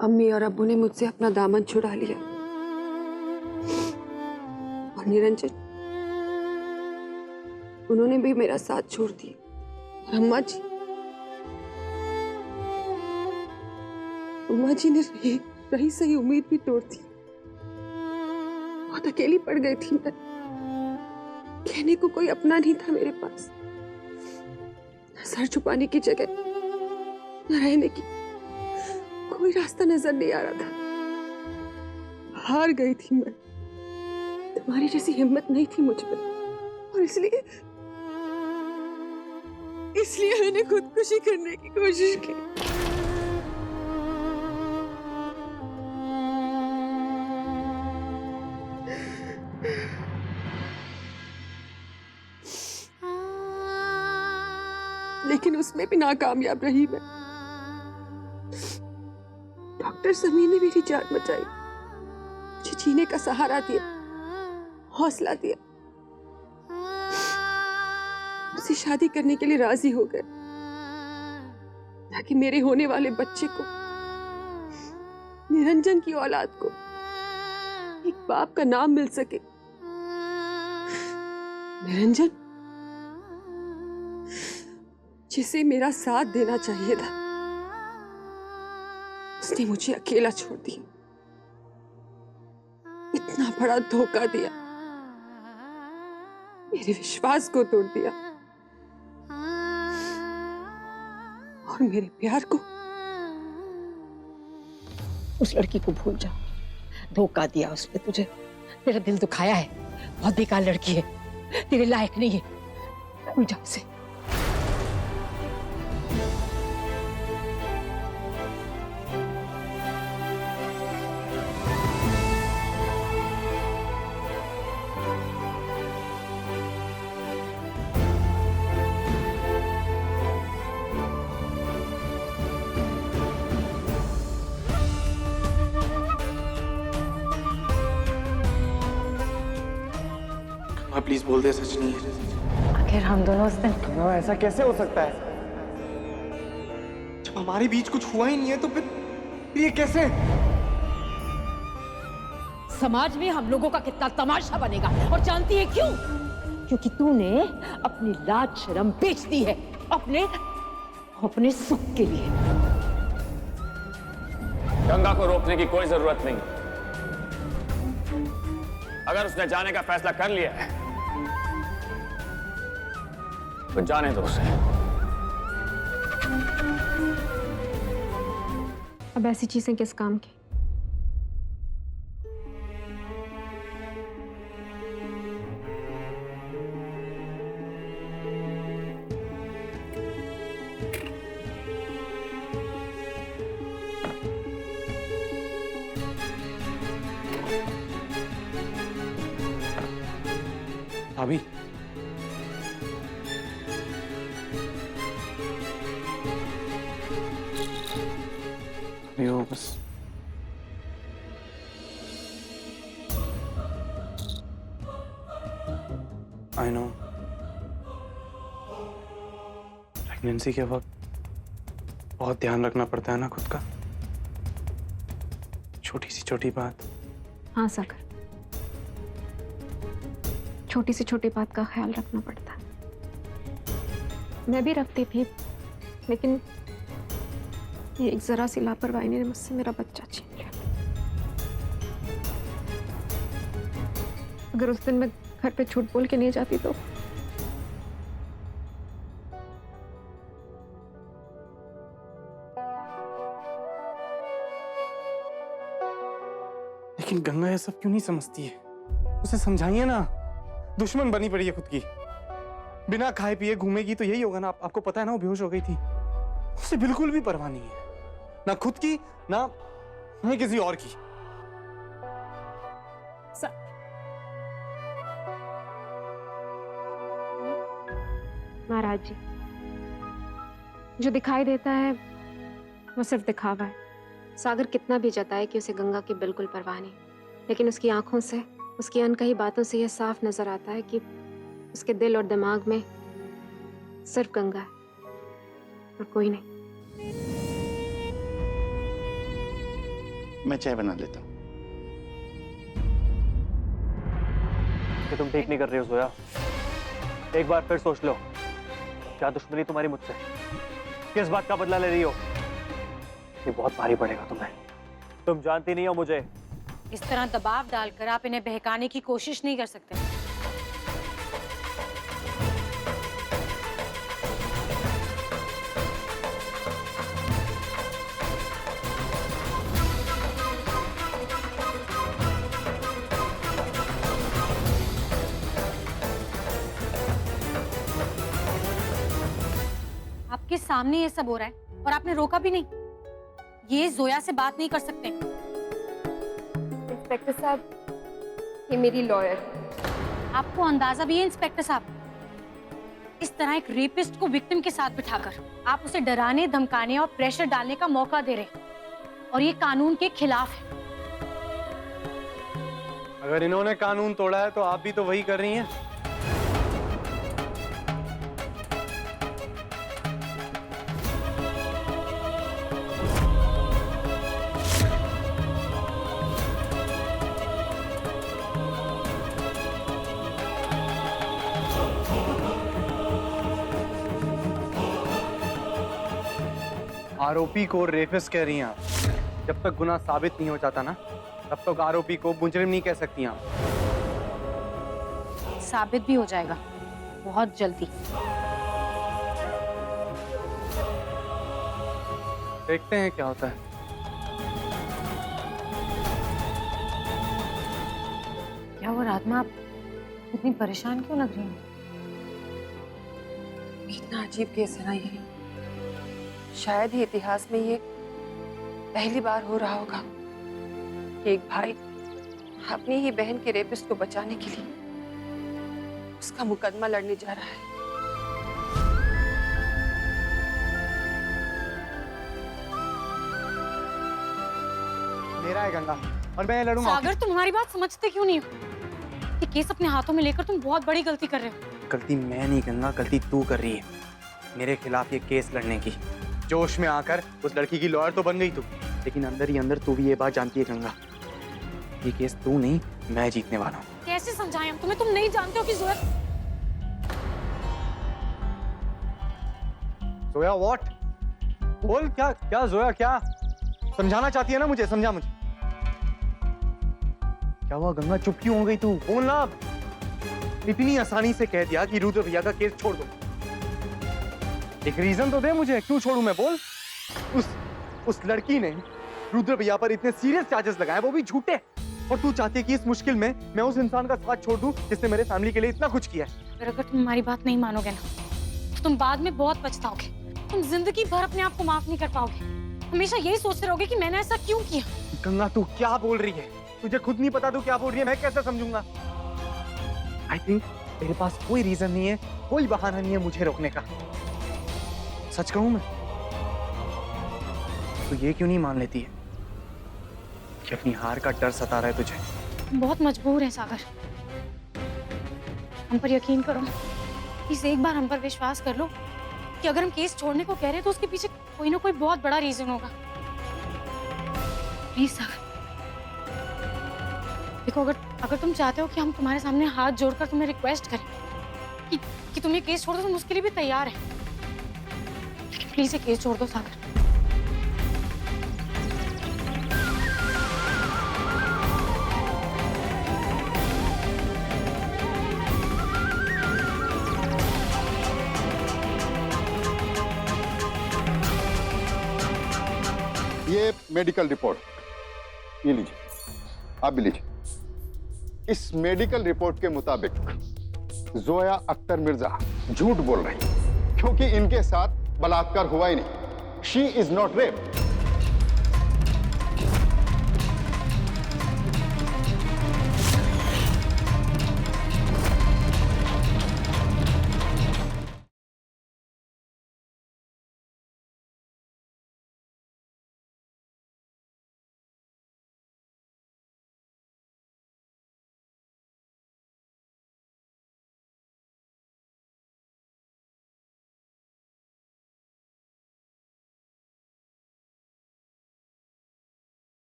अम्मी और अब्बू ने मुझसे अपना दामन छुड़ा लिया और निरंजन, उन्होंने भी मेरा साथ छोड़ दिया। और अम्मा जी ने रही सही उम्मीद भी तोड़ दी। बहुत अकेली पड़ गई थी मैं। कहने को कोई अपना नहीं था मेरे पास। सर छुपाने की जगह न रहने की कोई रास्ता नजर नहीं आ रहा था। हार गई थी मैं। तुम्हारी जैसी हिम्मत नहीं थी मुझ में और इसलिए मैंने खुदकुशी करने की कोशिश की। लेकिन उसमें भी नाकामयाब रही मैं। डॉक्टर समीर ने मेरी जान बचाई, मुझे जीने का सहारा दिया, हौसला दिया, मुझसे शादी करने के लिए राजी हो गए ताकि मेरे होने वाले बच्चे को, निरंजन की औलाद को, एक बाप का नाम मिल सके। निरंजन जिसे मेरा साथ देना चाहिए था, उसने मुझे अकेला छोड़ दिया। इतना बड़ा धोखा दिया, मेरे विश्वास को तोड़ दिया और मेरे प्यार को। उस लड़की को भूल जा। धोखा दिया उसने तुझे, तेरा दिल दुखाया है। बहुत बेकार लड़की है, तेरे लायक नहीं है। भूल जा उसे। प्लीज बोल दे सच नहीं है। आखिर हम दोनों उस दिन ऐसा कैसे हो सकता है? जब हमारे बीच कुछ हुआ ही नहीं है तो फिर ये कैसे? समाज में हम लोगों का कितना तमाशा बनेगा। और जानती है क्यों? क्योंकि तूने अपनी लाज शर्म बेच दी है अपने सुख के लिए। गंगा को रोकने की कोई जरूरत नहीं। अगर उसने जाने का फैसला कर लिया है तो जाने दो उसे। अब ऐसी चीजें किस काम की? भाभी, बस आई नो प्रेगनेंसी के वक्त बहुत ध्यान रखना पड़ता है ना खुद का। छोटी बात। हाँ सागर, छोटी से छोटी बात का ख्याल रखना पड़ता है। मैं भी रखती थी, लेकिन ये एक जरा सी लापरवाही ने मुझसे मेरा बच्चा छीन लिया। अगर उस दिन मैं घर पे झूठ बोल के नहीं जाती तो लेकिन गंगा ये सब क्यों नहीं समझती है? उसे समझाइए ना। दुश्मन बनी पड़ी है खुद की। बिना खाए पिए घूमेगी तो यही होगा ना। आपको पता है ना वो बेहोश हो गई थी। उसे बिल्कुल भी परवाह नहीं है, ना खुद की ना किसी और की। महाराज जी, जो दिखाई देता है वो सिर्फ दिखावा है। सागर कितना भी जताए कि उसे गंगा की बिल्कुल परवाह नहीं, लेकिन उसकी आंखों से, उसकी अनकही बातों से यह साफ नजर आता है कि उसके दिल और दिमाग में सिर्फ गंगा है और कोई नहीं। मैं चाय बना लेता हूँ। कि तुम ठीक नहीं कर रही हो जोया। एक बार फिर सोच लो, क्या दुश्मनी तुम्हारी मुझसे? किस बात का बदला ले रही हो? ये बहुत भारी पड़ेगा तुम्हें। तुम जानती नहीं हो मुझे। इस तरह दबाव डालकर आप इन्हें बहकाने की कोशिश नहीं कर सकते। आपके सामने ये सब हो रहा है और आपने रोका भी नहीं। ये जोया से बात नहीं कर सकते। इंस्पेक्टर साहब, ये मेरी लॉयर। आपको अंदाजा भी है इंस्पेक्टर साहब, इस तरह एक रेपिस्ट को विक्टिम के साथ बिठाकर आप उसे डराने, धमकाने और प्रेशर डालने का मौका दे रहे हैं और ये कानून के खिलाफ है। अगर इन्होंने कानून तोड़ा है तो आप भी तो वही कर रही हैं। आरोपी को रेपिस्ट कह रही हैं आप। जब तक गुनाह साबित नहीं हो जाता ना, तब तक आरोपी को मुजरिम नहीं कह सकती आप। साबित भी हो जाएगा बहुत जल्दी। देखते हैं क्या होता है। क्या हुआ राधमा, आप इतनी परेशान क्यों लग रही हैं? कितना अजीब केस है ना ये। शायद ही इतिहास में ये पहली बार हो रहा होगा कि एक भाई अपनी ही बहन के रेपिस्ट को बचाने के लिए उसका मुकदमा लड़ने जा रहा है। मेरा है गंगा और मैं लड़ूंगा। सागर, तुम हमारी बात समझते क्यों नहीं हो? ये केस अपने हाथों में लेकर तुम बहुत बड़ी गलती कर रहे हो। गलती मैं नहीं गंगा, गलती तू कर रही है मेरे खिलाफ ये केस लड़ने की। जोश में आकर उस लड़की की लॉयर तो बन गई तू, लेकिन अंदर ही अंदर तू भी ये बात जानती है गंगा, ये केस तू नहीं मैं जीतने वाला हूँ। कैसे समझाएं हम तुम्हें? तुम नहीं जानते हो कि जोया। जोया व्हाट? बोल, क्या क्या जोया, क्या समझाना चाहती है ना मुझे? समझा मुझे। क्या हुआ गंगा, चुप क्यों हो गई तू? बोल ना। इतनी आसानी से कह दिया कि रुद्र भैया का केस छोड़ दो। एक रीजन तो दे मुझे, क्यों छोड़ूं मैं? बोल। उस लड़की ने रुद्र भैया पर इतने सीरियस चार्जेस लगाए, वो भी झूठे, और तू चाहती है कि इस मुश्किल में मैं उस इंसान का साथ छोड़ दूं जिसने मेरे फैमिली के लिए इतना कुछ किया है। अगर तुम हमारी बात नहीं मानोगे ना, तो तुम बाद में बहुत पछताओगे। तुम जिंदगी भर अपने आप को माफ नहीं कर पाओगे। हमेशा यही सोचते रहोगे कि मैंने ऐसा क्यों किया। गंगा तू क्या बोल रही है? तुझे खुद नहीं पता तू क्या बोल रही है, मैं कैसे समझूंगा? आई थिंक तेरे पास कोई रीजन नहीं है, कोई बहाना नहीं है मुझे रोकने का। सच कहूं मैं, तो ये क्यों नहीं मान लेती है कि अपनी हार का डर सता रहा है तुझे? हम बहुत मजबूर हैं सागर, हम पर यकीन करो। प्लीज एक बार हम पर विश्वास कर लो कि अगर हम केस छोड़ने को कह रहे हैं तो उसके पीछे कोई ना कोई बहुत बड़ा रीजन होगा। प्लीज सागर देखो, अगर तुम चाहते हो कि हम तुम्हारे सामने हाथ जोड़कर तुम्हें रिक्वेस्ट करें कि तुम ये केस छोड़ दो, तो हम उसके लिए भी तैयार हैं। लेकिन प्लीज ये केस छोड़ दो सागर। ये मेडिकल रिपोर्ट, ये लीजिए, आप भी लीजिए। इस मेडिकल रिपोर्ट के मुताबिक जोया अख्तर मिर्जा झूठ बोल रही, क्योंकि इनके साथ बलात्कार हुआ ही नहीं। She is not rape.